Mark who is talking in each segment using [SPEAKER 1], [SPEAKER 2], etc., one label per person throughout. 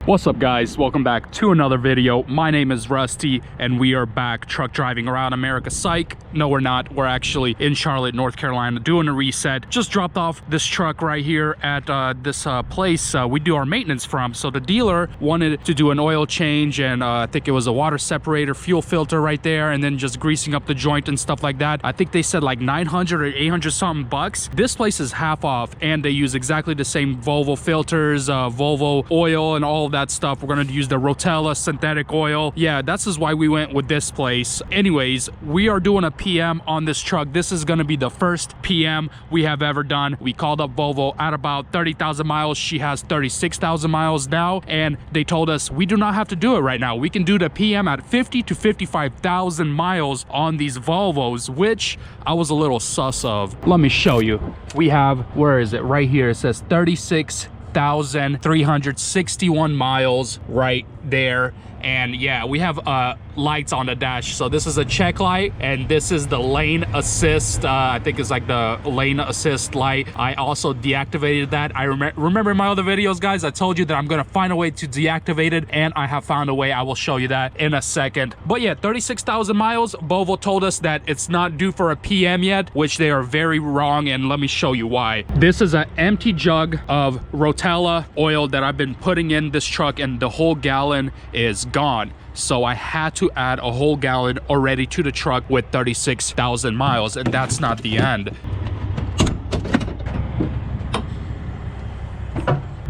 [SPEAKER 1] What's up guys, welcome back to another video. My name is Rusty and we are back truck driving around America. Psych. No, we're not. We're actually in Charlotte, North Carolina doing a reset. Just dropped off this truck right here at this place we do our maintenance from. So the dealer wanted to do an oil change and I think it was a water separator, fuel filter right there, and then just greasing up the joint and stuff like that. I think they said like 900 or 800 something bucks. This place is half off and they use exactly the same Volvo filters, Volvo oil and all of that stuff. We're gonna use the Rotella synthetic oil. Yeah, that's just why we went with this place. Anyways, we are doing a PM on this truck. This is gonna be the first PM we have ever done. We called up Volvo at about 30,000 miles. She has 36,000 miles now, and they told us we do not have to do it right now. We can do the PM at 50 to 55,000 miles on these Volvos, which I was a little sus of. Let me show you. We have, where is it? Right here. It says 36,361 miles right there. And yeah, we have lights on the dash. So this is a check light and this is the lane assist. I think it's like the lane assist light. I also deactivated that. I remember in my other videos, guys, I told you that I'm gonna find a way to deactivate it, and I have found a way. I will show you that in a second. But yeah, 36,000 miles. Volvo told us that it's not due for a PM yet, which they are very wrong, and let me show you why. This is an empty jug of Rotella oil that I've been putting in this truck, and the whole gallon is gone. So I had to add a whole gallon already to the truck with 36,000 miles, and that's not the end.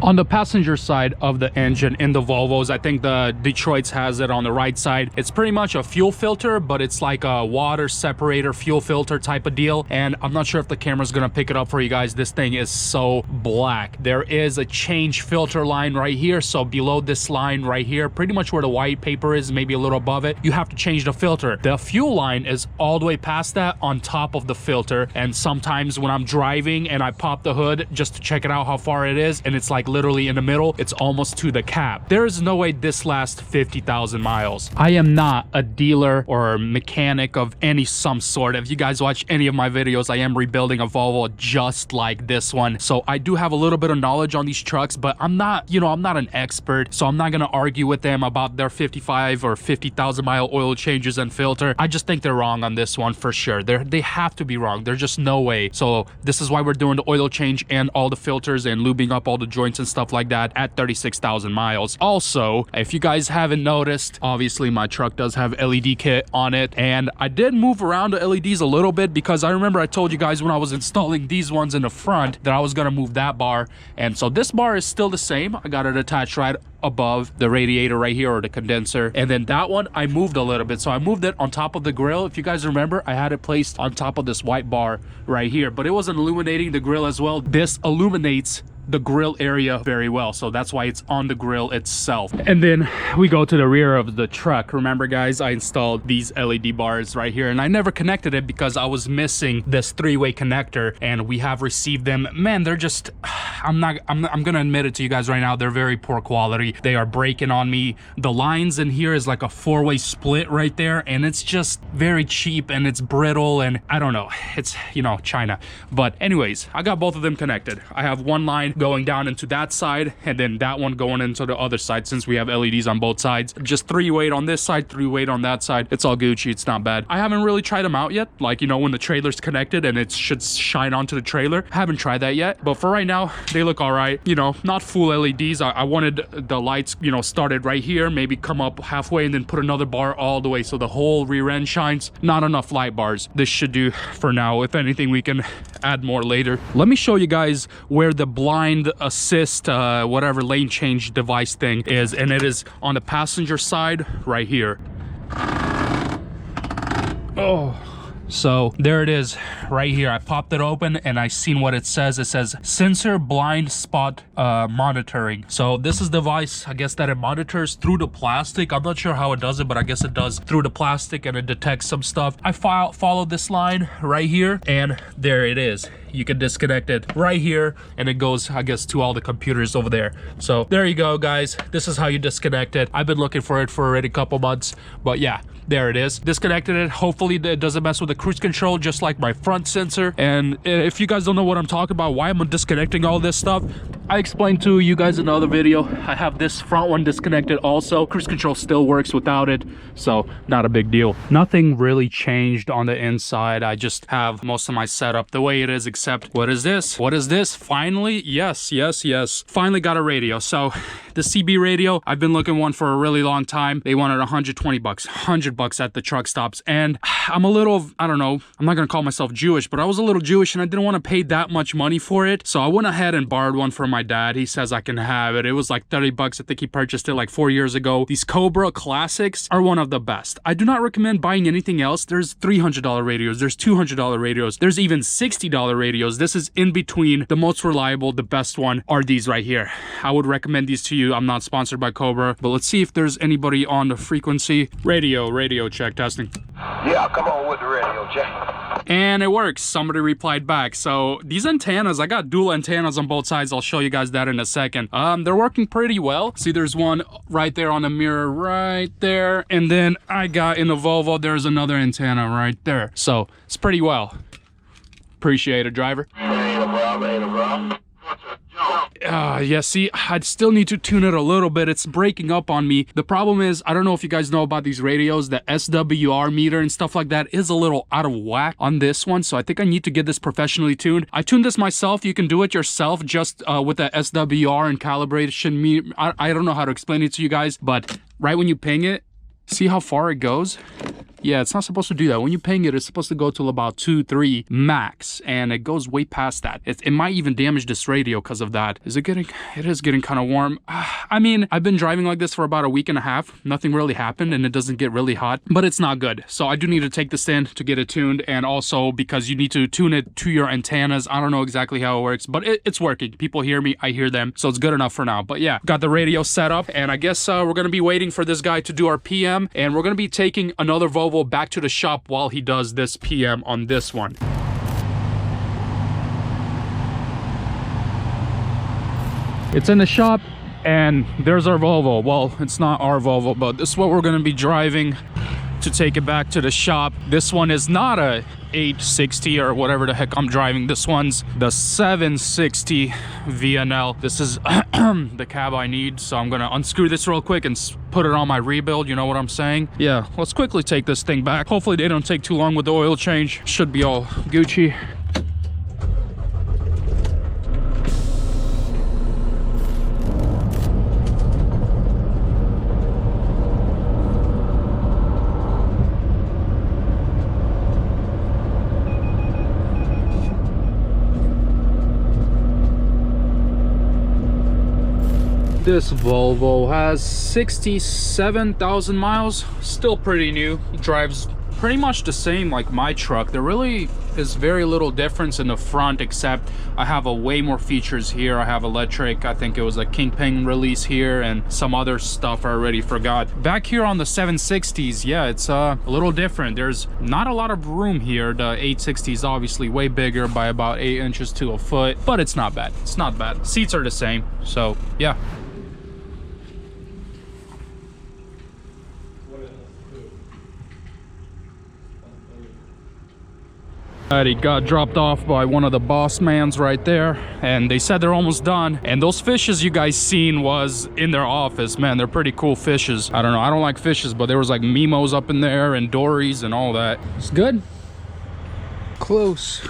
[SPEAKER 1] On the passenger side of the engine in the Volvos, I think the Detroit's has it on the right side. It's pretty much a fuel filter, but it's like a water separator fuel filter type of deal. And I'm not sure if the camera's gonna pick it up for you guys. This thing is so black. There is a change filter line right here. So below this line right here, pretty much where the white paper is, maybe a little above it, you have to change the filter. The fuel line is all the way past that on top of the filter. And sometimes when I'm driving and I pop the hood just to check it out how far it is, and it's like literally in the middle, it's almost to the cap. There is no way this lasts 50,000 miles. I am not a dealer or a mechanic of some sort. If you guys watch any of my videos, I am rebuilding a Volvo just like this one. So I do have a little bit of knowledge on these trucks, but I'm not, I'm not an expert. So I'm not gonna argue with them about their 55 or 50,000 mile oil changes and filter. I just think they're wrong on this one for sure. They have to be wrong. There's just no way. So this is why we're doing the oil change and all the filters and lubing up all the joints and stuff like that at 36,000 miles. Also, if you guys haven't noticed, obviously my truck does have LED kit on it, and I did move around the LEDs a little bit because I remember I told you guys when I was installing these ones in the front that I was gonna move that bar, and so this bar is still the same. I got it attached right above the radiator right here, or the condenser, and then that one I moved a little bit. So I moved it on top of the grill. If you guys remember, I had it placed on top of this white bar right here, but it wasn't illuminating the grill as well. This illuminates the grill area very well, so that's why it's on the grill itself. And then we go to the rear of the truck. Remember guys, I installed these LED bars right here, and I never connected it because I was missing this three-way connector, and we have received them. Man, they're just, I'm gonna admit it to you guys right now, they're very poor quality. They are breaking on me. The lines in here is like a four-way split right there, and it's just very cheap and it's brittle, and I don't know, it's, China. But anyways, I got both of them connected. I have one line going down into that side, and then that one going into the other side, since we have LEDs on both sides. Just 3-weight on this side, 3-weight on that side. It's all Gucci. It's not bad. I haven't really tried them out yet, like when the trailer's connected and it should shine onto the trailer. I haven't tried that yet, but for right now they look all right. Not full LEDs. I wanted the lights started right here, maybe come up halfway and then put another bar all the way so the whole rear end shines. Not enough light bars. This should do for now. If anything, we can add more later. Let me show you guys where the blind assist whatever lane change device thing is, and it is on the passenger side right here. Oh, so there it is right here. I popped it open and I seen what it says. It says sensor blind spot monitoring. So this is the device, I guess, that it monitors through the plastic. I'm not sure how it does it, but I guess it does through the plastic, and it detects some stuff. I follow this line right here, and there it is. You can disconnect it right here, and it goes, I guess, to all the computers over there. So there you go, guys. This is how you disconnect it. I've been looking for it for already a couple months, but yeah, there it is. Disconnected it. Hopefully it doesn't mess with the cruise control, just like my front sensor. And if you guys don't know what I'm talking about, why I'm disconnecting all this stuff, I explained to you guys in the other video, I have this front one disconnected also. Cruise control still works without it, so not a big deal. Nothing really changed on the inside. I just have most of my setup the way it is, except what is this? What is this? Finally, yes. Finally got a radio. So the CB radio, I've been looking one for a really long time. They wanted 120 bucks, 100 bucks at the truck stops. And I'm a little, I don't know, I'm not gonna call myself Jewish, but I was a little Jewish and I didn't want to pay that much money for it. So I went ahead and borrowed one from my dad. He says I can have it. It was like 30 bucks. I think he purchased it like 4 years ago. These Cobra Classics are one of the best. I do not recommend buying anything else. There's $300 radios. There's $200 radios. There's even $60 radios. This is in between. The most reliable, the best one are these right here. I would recommend these to you. I'm not sponsored by Cobra, but let's see if there's anybody on the frequency. Radio check, testing.
[SPEAKER 2] Yeah, come on with the radio check.
[SPEAKER 1] And it works. Somebody replied back. So these antennas, I got dual antennas on both sides. I'll show you guys that in a second. They're working pretty well. See, there's one right there on the mirror right there. And then I got in the Volvo, there's another antenna right there. So it's pretty well. Appreciate it, driver.
[SPEAKER 2] Ain't a problem.
[SPEAKER 1] Yeah, see, I'd still need to tune it a little bit. It's breaking up on me. The problem is, I don't know if you guys know about these radios, the SWR meter and stuff like that is a little out of whack on this one. So I think I need to get this professionally tuned. I tuned this myself. You can do it yourself just with the SWR and calibration meter. I don't know how to explain it to you guys, but right when you ping it, see how far it goes? Yeah, it's not supposed to do that. When you ping it, it's supposed to go to about 2, 3 max, and it goes way past that. It might even damage this radio because of that. Is it getting? It is getting kind of warm. I mean, I've been driving like this for about a week and a half. Nothing really happened, and it doesn't get really hot, but it's not good. So I do need to take this in to get it tuned, and also because you need to tune it to your antennas. I don't know exactly how it works, but it's working. People hear me, I hear them, so it's good enough for now. But yeah, got the radio set up, and I guess we're gonna be waiting for this guy to do our PM, and we're gonna be taking another Volvo back to the shop while he does this PM on this one. It's in the shop and there's our Volvo. Well, it's not our Volvo, but this is what we're going to be driving to take it back to the shop. This one is not a 860 or whatever the heck I'm driving. This one's the 760 VNL. This is the cab I need, so I'm gonna unscrew this real quick and put it on my rebuild, you know what I'm saying? Yeah, let's quickly take this thing back. Hopefully they don't take too long with the oil change. Should be all Gucci. This Volvo has 67,000 miles, still pretty new. Drives pretty much the same like my truck. There really is very little difference in the front, except I have a way more features here. I have electric, I think it was a Kingpin release here, and some other stuff I already forgot. Back here on the 760s, yeah, it's a little different. There's not a lot of room here. The 860 is obviously way bigger by about 8 inches to a foot, but it's not bad. It's not bad. Seats are the same, so yeah. He got dropped off by one of the boss mans right there, and they said they're almost done. And those fishes you guys seen was in their office. Man, they're pretty cool fishes. I don't know, I don't like fishes, but there was like Mimos up in there and dories and all that. It's good. Close.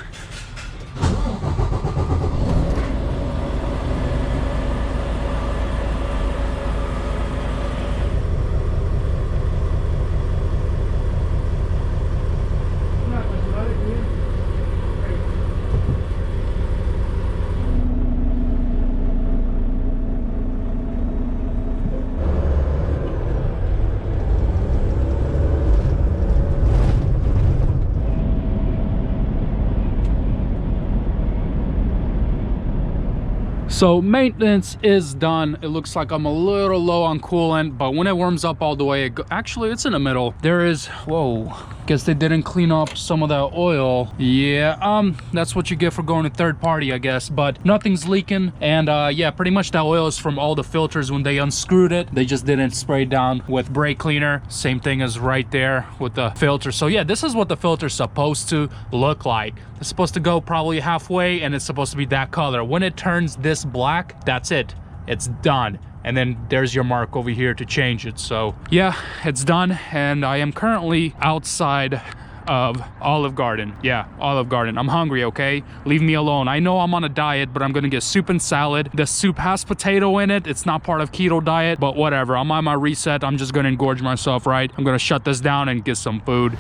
[SPEAKER 1] So maintenance is done. It looks like I'm a little low on coolant, but when it warms up all the way, actually it's in the middle. There is, whoa, guess they didn't clean up some of that oil. Yeah, that's what you get for going to third party, I guess, but nothing's leaking. And yeah, pretty much that oil is from all the filters when they unscrewed it. They just didn't spray it down with brake cleaner. Same thing as right there with the filter. So yeah, this is what the filter's supposed to look like. It's supposed to go probably halfway and it's supposed to be that color. When it turns this this black, that's it. It's done. And then there's your mark over here to change it. So yeah, it's done. And I am currently outside of Olive Garden. Yeah, Olive Garden. I'm hungry, okay? Leave me alone. I know I'm on a diet, but I'm gonna get soup and salad. The soup has potato in it. It's not part of keto diet, but whatever. I'm on my reset. I'm just gonna engorge myself, right? I'm gonna shut this down and get some food.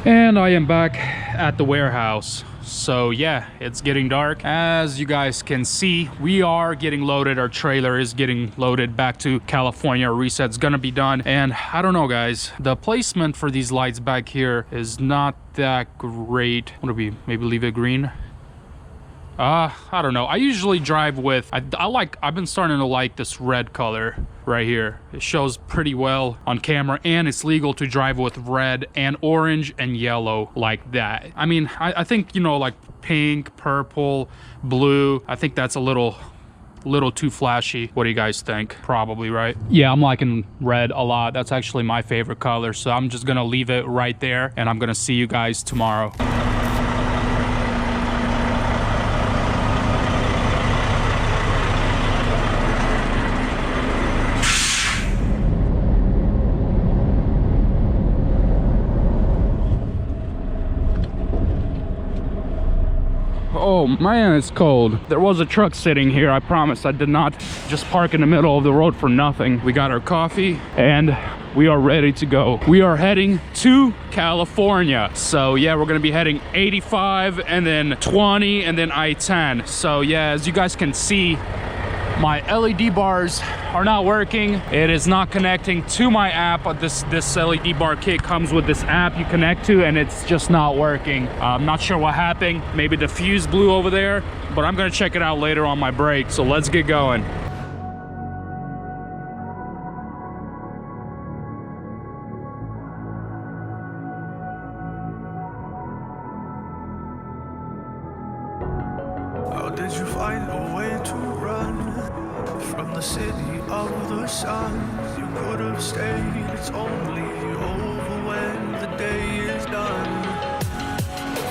[SPEAKER 1] And I am back at the warehouse. So yeah, it's getting dark. As you guys can see, we are getting loaded. Our trailer is getting loaded back to California. Our reset's gonna be done. And I don't know, guys, the placement for these lights back here is not that great. What do we maybe leave it green? I don't know. I usually drive with, I've been starting to like this red color right here. It shows pretty well on camera, and it's legal to drive with red and orange and yellow like that. I mean, I think, you know, like pink, purple, blue, I think that's a little too flashy. What do you guys think? Probably, right? Yeah, I'm liking red a lot. That's actually my favorite color. So I'm just gonna leave it right there, and I'm gonna see you guys tomorrow. Oh man, it's cold. There was a truck sitting here. I promise I did not just park in the middle of the road for nothing. We got our coffee and we are ready to go. We are heading to California. So yeah, we're gonna be heading 85 and then 20 and then I-10. So yeah, as you guys can see, my LED bars are not working. It is not connecting to my app. This LED bar kit comes with this app you connect to, and it's just not working. I'm not sure what happened. Maybe the fuse blew over there, but I'm gonna check it out later on my break. So let's get going.
[SPEAKER 3] How did you find a way to run from the city of the sun? You could have stayed, it's only over when the day is done.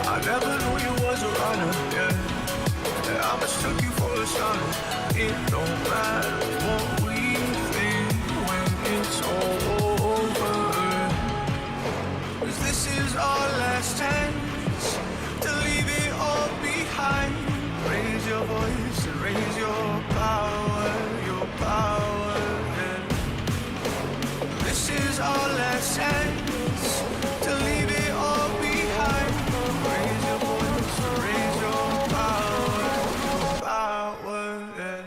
[SPEAKER 3] I never knew you was a runner, yeah. I mistook you for a son. It don't matter what we think when it's all over. 'Cause this is our last chance to leave it all behind. Raise your voice and raise your power, yeah. This is our last chance to leave it all behind. Raise your voice and raise your power, yeah.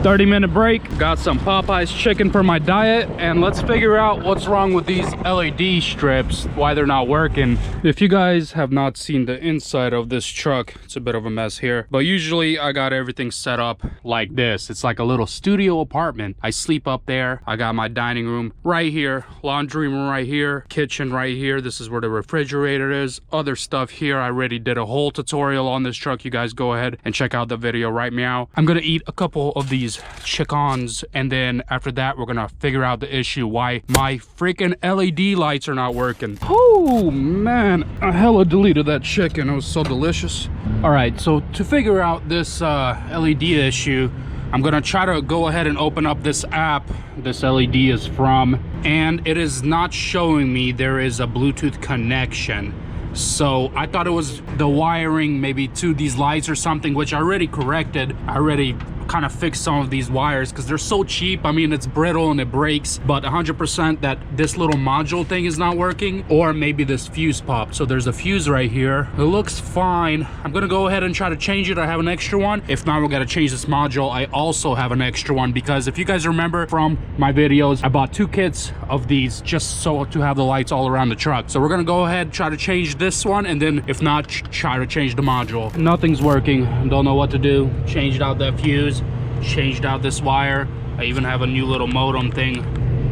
[SPEAKER 1] 30-minute break. Got some Popeye's chicken for my diet, and let's figure out what's wrong with these LED strips, why they're not working. If you guys have not seen the inside of this truck, it's a bit of a mess here, but usually I got everything set up like this. It's like a little studio apartment. I sleep up there. I got my dining room right here, laundry room right here, kitchen right here. This is where the refrigerator is. Other stuff here. I already did a whole tutorial on this truck. You guys go ahead and check out the video right now. I'm gonna eat a couple of these chickens, and then after that we're gonna figure out the issue why my freaking LED lights are not working. Oh man, I hella deleted that chicken. It was so delicious. All right, so to figure out this LED issue, I'm gonna try to go ahead and open up this app this LED is from, and it is not showing me there is a Bluetooth connection. So I thought it was the wiring maybe to these lights or something, which I already corrected. I already kind of fix some of these wires because they're so cheap. I mean, it's brittle and it breaks, but 100% that this little module thing is not working, or maybe this fuse popped. So there's a fuse right here. It looks fine. I'm gonna go ahead and try to change it. I have an extra one. If not, we're gonna change this module. I also have an extra one because if you guys remember from my videos, I bought 2 kits of these just so to have the lights all around the truck. So we're gonna go ahead, try to change this one, and then if not, try to change the module. Nothing's working. Don't know what to do. Changed out that fuse, changed out this wire. I even have a new little modem thing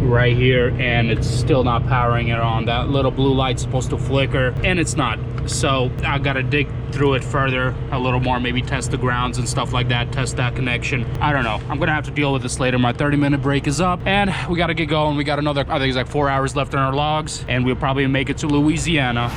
[SPEAKER 1] right here, and it's still not powering it on. That little blue light's supposed to flicker, and it's not. So I gotta dig through it further a little more, maybe test the grounds and stuff like that, test that connection. I don't know. I'm gonna have to deal with this later. My 30-minute break is up, and we gotta get going. We got another, I think it's like 4 hours left on our logs, and we'll probably make it to Louisiana.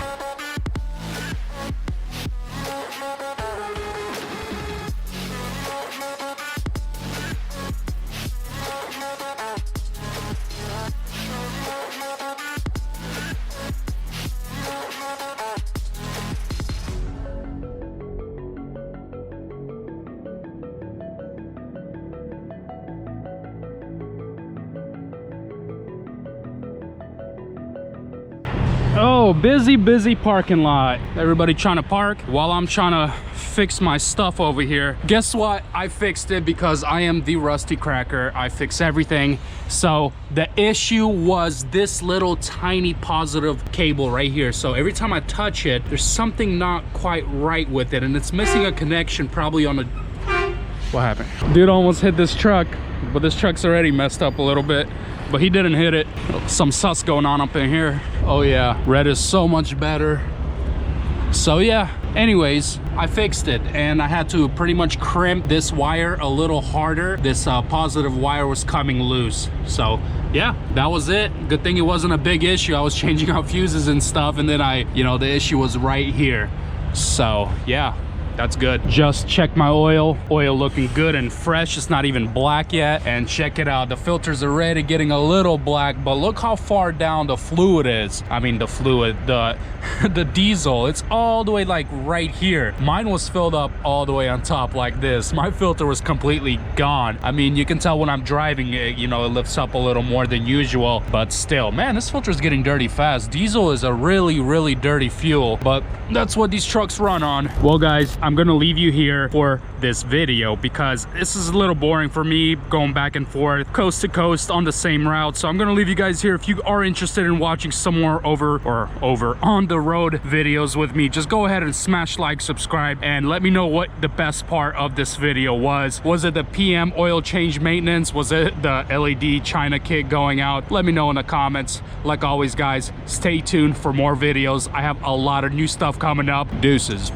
[SPEAKER 1] Oh, busy parking lot. Everybody trying to park while I'm trying to fix my stuff over here. Guess what? I fixed it because I am the rusty cracker. I fix everything. So the issue was this little tiny positive cable right here. So every time I touch it, there's something not quite right with it, and it's missing a connection probably on a... What happened? Dude almost hit this truck, but this truck's already messed up a little bit. But he didn't hit it. Some sus going on up in here. Oh yeah, red is so much better. So yeah, anyways, I fixed it, and I had to pretty much crimp this wire a little harder. This positive wire was coming loose. So yeah, that was it. Good thing it wasn't a big issue. I was changing out fuses and stuff, and then the issue was right here. So yeah, that's good. Just check my oil looking good and fresh. It's not even black yet. And check it out, the filter's already getting a little black, but look how far down the fluid is. I mean the fluid, the diesel, it's all the way like right here. Mine was filled up all the way on top like this. My filter was completely gone. I mean, you can tell when I'm driving it, it lifts up a little more than usual, but still, man, this filter is getting dirty fast. Diesel is a really dirty fuel, but that's what these trucks run on. Well guys, I'm gonna leave you here for this video because this is a little boring for me going back and forth coast to coast on the same route. So I'm gonna leave you guys here. If you are interested in watching some more over on the road videos with me, just go ahead and smash like, subscribe, and let me know what the best part of this video was. Was it the PM oil change maintenance? Was it the LED China kit going out? Let me know in the comments. Like always guys, stay tuned for more videos. I have a lot of new stuff coming up. Deuces.